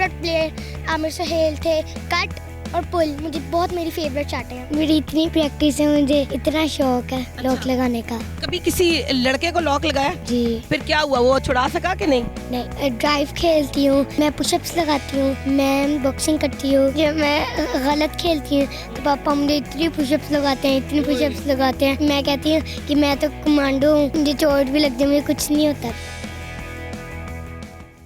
Favourite player Aamir Suhail थे। Cut और पुल मुझे बहुत मेरी फेवरेट चाटें हैं। मेरी इतनी प्रैक्टिस है, मुझे इतना शौक है लॉक लगाने का। कभी किसी लड़के को लॉक लगाया? जी फिर क्या हुआ, वो छुड़ा सका कि नहीं? नहीं, ड्राइव खेलती हूँ मैं, पुशअप्स लगाती हूँ मैं, बॉक्सिंग करती हूँ। जब मैं गलत खेलती हूँ तो पापा मुझे इतनी पुशअप्स लगाते हैं, इतनी पुशअप्स लगाते हैं। मैं कहती हूँ कि मैं तो कमांडो हूँ, मुझे चोट भी लगती है, मुझे कुछ नहीं होता।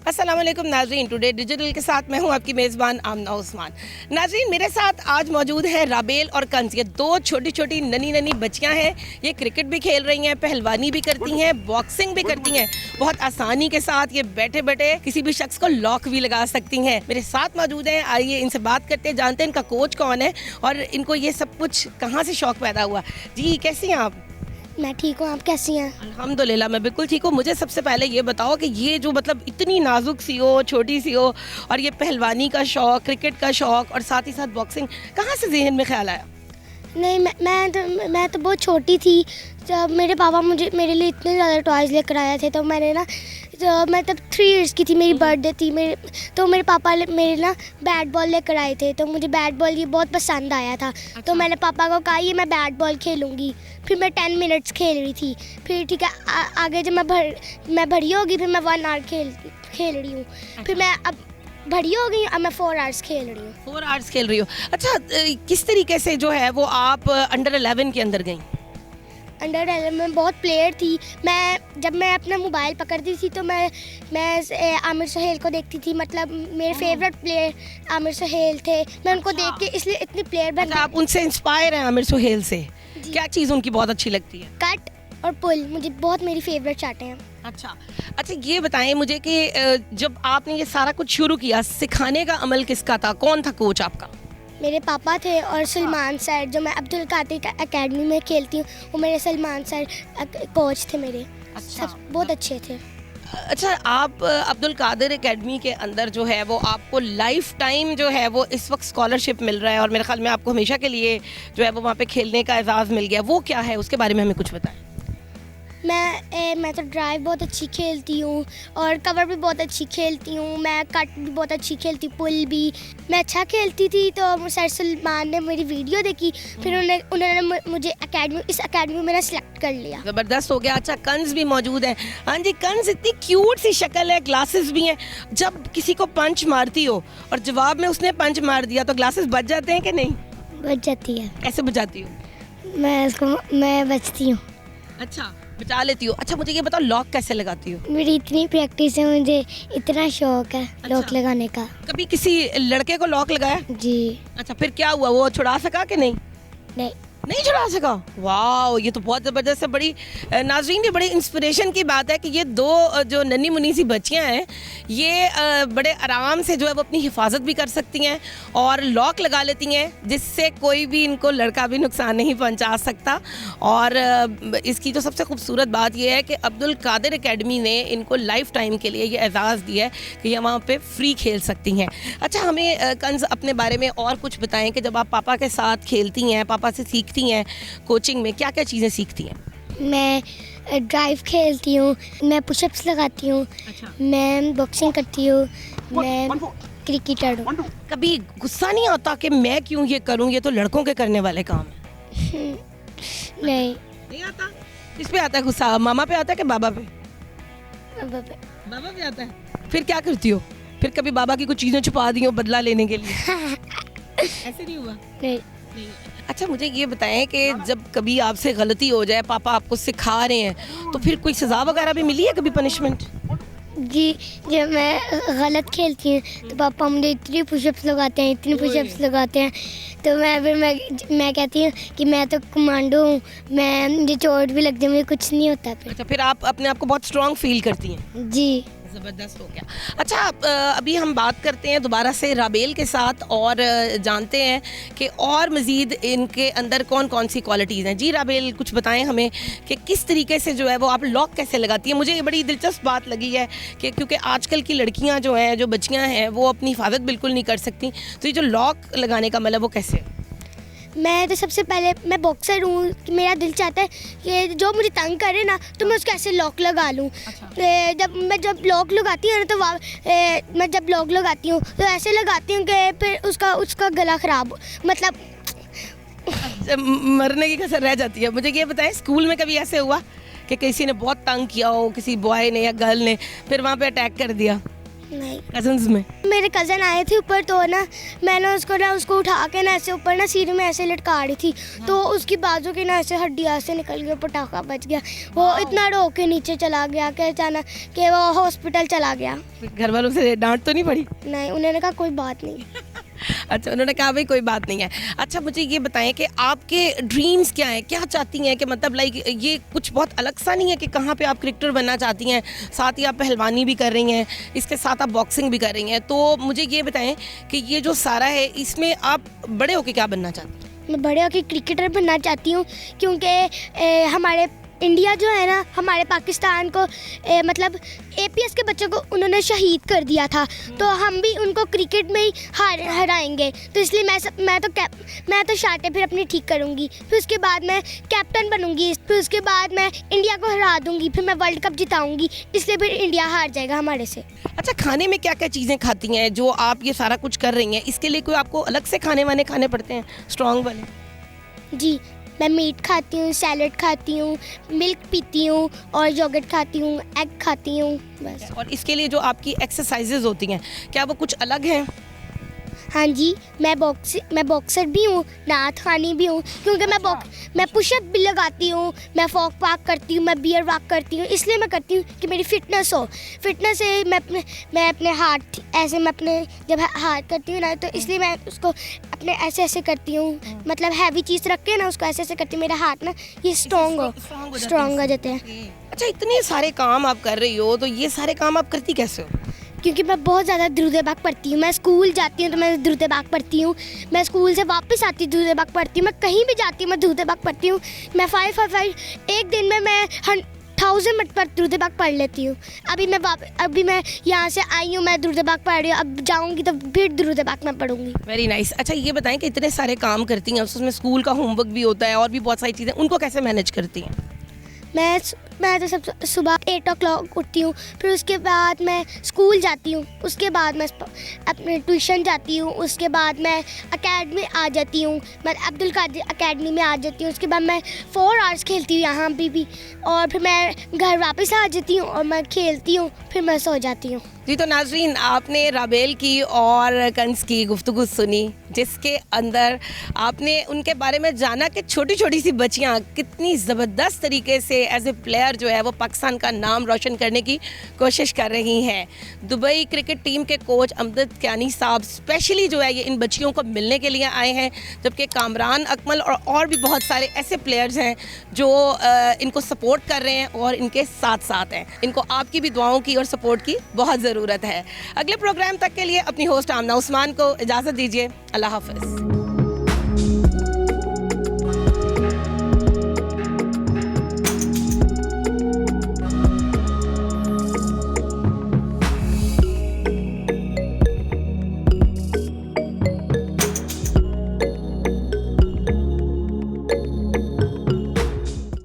अस्सलाम वालेकुम नाज़रीन, टुडे डिजिटल के साथ मैं हूं आपकी मेज़बान आमना उस्मान। नाज़रीन, मेरे साथ आज मौजूद है राबेल और कंज। ये दो छोटी छोटी नन्ही बच्चियां हैं। ये क्रिकेट भी खेल रही हैं, पहलवानी भी करती हैं, बॉक्सिंग भी करती हैं। बहुत आसानी के साथ ये बैठे बैठे किसी भी शख्स को लॉक भी लगा सकती हैं। मेरे साथ मौजूद हैं, आइए इनसे बात करते हैं, जानते हैं इनका कोच कौन है और इनको ये सब कुछ कहाँ से शौक़ पैदा हुआ। जी कैसी हैं आप? मैं ठीक हूँ, आप कैसी हैं? अल्हम्दुलिल्लाह मैं बिल्कुल ठीक हूँ। मुझे सबसे पहले ये बताओ कि ये जो मतलब इतनी नाजुक सी हो, छोटी सी हो, और ये पहलवानी का शौक़, क्रिकेट का शौक़ और साथ ही साथ बॉक्सिंग, कहाँ से ज़हन में ख्याल आया? नहीं, मैं तो बहुत छोटी थी जब मेरे पापा मेरे लिए इतने ज़्यादा टॉयज़ लेकर आए थे। तो मैं तब 3 इयर्स की थी, मेरी बर्थडे थी तो मेरे पापा मेरे ना बैट बॉल लेकर आए थे। तो मुझे बैट बॉल ये बहुत पसंद आया था। अच्छा। तो मैंने पापा को कहा ये मैं बैट बॉल खेलूँगी। फिर मैं 10 मिनट्स खेल रही थी। फिर ठीक है, आगे जब मैं बड़ी होगी फिर मैं 1 आवर खेल रही हूँ। फिर मैं अब बड़ी हो गई, अब मैं 4 आवर्स खेल रही हूँ। 4 आवर्स खेल रही हो। अच्छा, किस तरीके से जो है वो आप अंडर 11 के अंदर गई? अंडर 11 में बहुत प्लेयर थी। जब मैं अपना मोबाइल पकड़ती थी तो मैं आमिर सुहेल को देखती थी। मतलब मेरे फेवरेट प्लेयर आमिर सुहेल थे। मैं उनको देख के इसलिए इतनी प्लेयर बन अच्छा, आप उनसे इंस्पायर हैं आमिर सुहेल से? क्या चीज़ उनकी बहुत अच्छी लगती है? कट और पुल मुझे बहुत मेरी फेवरेट चाटें हैं। अच्छा, ये बताएं मुझे कि जब आपने ये सारा कुछ शुरू किया, सिखाने का अमल किसका था? कौन था कोच आपका? मेरे पापा थे और सलमान सर, जो मैं अब्दुल कादिर एकेडमी में खेलती हूँ, वो मेरे सलमान सर कोच थे मेरे। अच्छा, सब बहुत अच्छे थे। अच्छा, आप अब्दुल कादिर एकेडमी के अंदर जो है वो आपको लाइफ टाइम जो है वो इस वक्त स्कॉलरशिप मिल रहा है और मेरे ख्याल में आपको हमेशा के लिए जो है वो वहाँ पे खेलने का एजाज़ मिल गया। वो क्या है, उसके बारे में हमें कुछ बताएं। मैं तो ड्राइव बहुत अच्छी खेलती हूँ और कवर भी बहुत अच्छी खेलती हूँ। मैं कट भी बहुत अच्छी खेलती, पुल भी मैं अच्छा खेलती थी। तो सर सलमान ने मेरी वीडियो देखी, फिर उन्होंने मुझे इस एकेडमी में सेलेक्ट कर लिया। ज़बरदस्त हो गया। अच्छा, कंज भी मौजूद है। हाँ जी, कंज इतनी क्यूट सी शक्ल है, ग्लासेस भी हैं। जब किसी को पंच मारती हो और जवाब में उसने पंच मार दिया तो ग्लासेस बच जाते हैं कि नहीं? बच जाती है। कैसे बचाती हो? मैं बचती हूँ। अच्छा, बचा लेती हो। अच्छा, मुझे ये बताओ लॉक कैसे लगाती हो? मेरी इतनी प्रैक्टिस है, मुझे इतना शौक है लॉक लगाने का। कभी किसी लड़के को लॉक लगाया? जी अच्छा, फिर क्या हुआ, वो छुड़ा सका कि नहीं? नहीं, छुड़ा सका। वाह, ये तो बहुत ज़बरदस्त है। बड़ी नाज़रीन, ये बड़ी इंस्पिरेशन की बात है कि ये दो जो नन्ही मुन्नी सी बच्चियां हैं, ये बड़े आराम से जो है वो अपनी हिफाजत भी कर सकती हैं और लॉक लगा लेती हैं, जिससे कोई भी इनको लड़का भी नुकसान नहीं पहुंचा सकता। और इसकी जो सबसे खूबसूरत बात यह है कि अब्दुल कादिर एकेडमी ने इनको लाइफ टाइम के लिए ये एजाज़ दिया है कि ये वहाँ पर फ्री खेल सकती हैं। अच्छा, हमें कंज अपने बारे में और कुछ बताएँ कि जब आप पापा के साथ खेलती हैं, पापा से सीखती हैं, कोचिंग में क्या क्या चीज़ें सीखती हैं? मैं ड्राइव खेलती हूँ, मैं पुशअप्स लगाती हूँ। अच्छा। मैं बॉक्सिंग करती हूँ, मैं क्रिकेटर हूँ। कभी गुस्सा नहीं आता कि मैं क्यों ये करूँ, ये तो लड़कों के करने वाले काम है? नहीं आता। किस पे आता है गुस्सा? मामा पे आता है कि बाबा पे? बाबा पे आता है। फिर क्या करती हो? फिर कभी बाबा की कुछ चीज़ें छुपा दी हो बदला लेने के लिए? ऐसे नहीं हुआ? नहीं। अच्छा, मुझे ये बताएं कि जब कभी आपसे गलती हो जाए, पापा आपको सिखा रहे हैं, तो फिर कोई सज़ा वगैरह भी मिली है, कभी पनिशमेंट? जी, जब मैं गलत खेलती हूँ तो पापा मुझे इतनी पुशअप्स लगाते हैं, इतनी पुशअप्स लगाते हैं। तो मैं कहती हूँ कि मैं तो कमांडो हूँ, मुझे चोट भी लगती है, मुझे कुछ नहीं होता। अच्छा, फिर आप अपने आप को बहुत स्ट्रॉन्ग फील करती हैं? जी, ज़बरदस्त हो गया। अच्छा, अभी हम बात करते हैं दोबारा से राबेल के साथ और जानते हैं कि और मज़ीद इनके अंदर कौन कौन सी क्वालिटीज़ हैं। जी राबेल, कुछ बताएं हमें कि किस तरीके से जो है वो आप लॉक कैसे लगाती हैं। मुझे ये बड़ी दिलचस्प बात लगी है कि क्योंकि आजकल की लड़कियां जो हैं, जो बच्चियां हैं, वो अपनी हिफाजत बिल्कुल नहीं कर सकती, तो ये जो लॉक लगाने का मतलब वो कैसे? मैं तो सबसे पहले मैं बॉक्सर हूँ, मेरा दिल चाहता है कि जो मुझे तंग करे ना तो मैं उसको ऐसे लॉक लगा लूँ। जब लॉक लगाती हूँ ना तो मैं जब लॉक लगाती हूँ तो ऐसे लगाती हूँ कि फिर उसका गला ख़राब मतलब मरने की कसर रह जाती है। मुझे ये बताएं, स्कूल में कभी ऐसे हुआ कि किसी ने बहुत तंग किया हो, किसी बॉय ने या गर्ल ने, फिर वहाँ पे अटैक कर दिया? नहीं। कजन्स में मेरे कज़न आए थे ऊपर तो ना मैंने उसको उठा के ना ऐसे ऊपर ना सीढ़ी में ऐसे लटका रही थी, तो उसकी बाजू की ना ऐसे हड्डियाँ से निकल गया, पटाखा बच गया। वो इतना रो के नीचे चला गया कि अचानक कि वो हॉस्पिटल चला गया। घर वालों से डांट तो नहीं पड़ी? नहीं, उन्होंने कहा कोई बात नहीं। अच्छा, उन्होंने कहा भाई कोई बात नहीं है। अच्छा, मुझे ये बताएं कि आपके ड्रीम्स क्या हैं, क्या चाहती हैं? कि मतलब लाइक ये कुछ बहुत अलग सा नहीं है कि कहाँ पे आप क्रिकेटर बनना चाहती हैं, साथ ही आप पहलवानी भी कर रही हैं, इसके साथ आप बॉक्सिंग भी कर रही हैं, तो मुझे ये बताएं कि ये जो सारा है इसमें आप बड़े होके क्या बनना चाहती हैं? मैं बड़े होकर क्रिकेटर बनना चाहती हूँ, क्योंकि हमारे इंडिया जो है ना, हमारे पाकिस्तान को मतलब एपीएस के बच्चों को उन्होंने शहीद कर दिया था, तो हम भी उनको क्रिकेट में ही हराएंगे। तो इसलिए मैं तो शार्टें फिर अपनी ठीक करूँगी, फिर उसके बाद मैं कैप्टन बनूँगी, फिर उसके बाद मैं इंडिया को हरा दूँगी, फिर मैं वर्ल्ड कप जिताऊँगी, इसलिए फिर इंडिया हार जाएगा हमारे से। अच्छा, खाने में क्या क्या चीज़ें खाती हैं जो आप ये सारा कुछ कर रही हैं? इसके लिए कोई आपको अलग से खाने पड़ते हैं स्ट्रॉन्ग वाले? जी, मैं मीट खाती हूँ, सैलड खाती हूँ, मिल्क पीती हूँ और योगर्ट खाती हूँ, एग खाती हूँ, बस। और इसके लिए जो आपकी एक्सरसाइजेज होती हैं, क्या वो कुछ अलग हैं? हाँ जी, मैं बॉक्सर भी हूँ, नाथ खानी भी हूँ, क्योंकि मैं पुशअप भी लगाती हूँ, मैं फॉक वॉक करती हूँ, मैं बियर वॉक करती हूँ, इसलिए मैं करती हूँ कि मेरी फिटनेस हो। फिटनेस से मैं अपने हाथ ऐसे मैं अपने जब हाथ करती हूँ ना, तो इसलिए मैं उसको अपने ऐसे करती हूँ, मतलब हैवी चीज़ रख के ना उसको ऐसे करती हूँ, मेरा हाथ ना ये स्ट्रॉन्ग हो जाते हैं। अच्छा, इतने सारे काम आप कर रही हो, तो ये सारे काम आप करती कैसे हो? क्योंकि मैं बहुत ज़्यादा दुरुदेबाग पढ़ती हूँ। मैं स्कूल जाती हूँ तो मैं दुरुदेबाग पढ़ती हूँ, मैं स्कूल से वापस आती हूँ दुरुदेबाग पढ़ती हूँ, मैं कहीं भी जाती हूँ मैं दुरुदेबाग पढ़ती हूँ। मैं 5 एक दिन में मैं 1000 मिनट पर दुरुदेबाग पढ़ लेती हूँ। अभी मैं यहाँ से आई हूँ, मैं दुरुदेबाग पढ़ रही हूँ, अब जाऊँगी तो फिर दुरुदेबाग में पढ़ूँगी। Very nice. अच्छा, ये बताएं कि इतने सारे काम करती हैं, उसमें स्कूल का होमवर्क भी होता है और भी बहुत सारी चीज़ें, उनको कैसे मैनेज करती हैं? मैं तो सब सुबह 8 o'clock उठती हूँ, फिर उसके बाद मैं स्कूल जाती हूँ, उसके बाद मैं अपने ट्यूशन जाती हूँ, उसके बाद मैं अकेडमी आ जाती हूँ, मैं अब्दुल कादिर अकेडमी में आ जाती हूँ, उसके बाद मैं 4 hours खेलती हूँ यहाँ भी और फिर मैं घर वापस आ जाती हूँ और मैं खेलती हूँ, फिर मैं सो जाती हूँ। जी, तो नाज़रीन, आपने राबेल की और कंस की गुफ्तगू सुनी, जिसके अंदर आपने उनके बारे में जाना कि छोटी छोटी सी बच्चियां कितनी ज़बरदस्त तरीके से एज ए प्लेयर जो है वो पाकिस्तान का नाम रोशन करने की कोशिश कर रही हैं। दुबई क्रिकेट टीम के कोच अमजद कियानी साहब स्पेशली जो है ये इन बच्चियों को मिलने के लिए आए हैं, जबकि कामरान अकमल और भी बहुत सारे ऐसे प्लेयर्स हैं जो इनको सपोर्ट कर रहे हैं और इनके साथ साथ हैं। इनको आपकी भी दुआओं की और सपोर्ट की बहुत ज़रूरत है। अगले प्रोग्राम तक के लिए अपनी होस्ट आमना उस्मान को इजाज़त दीजिए। अल्लाह हाफ़िज़।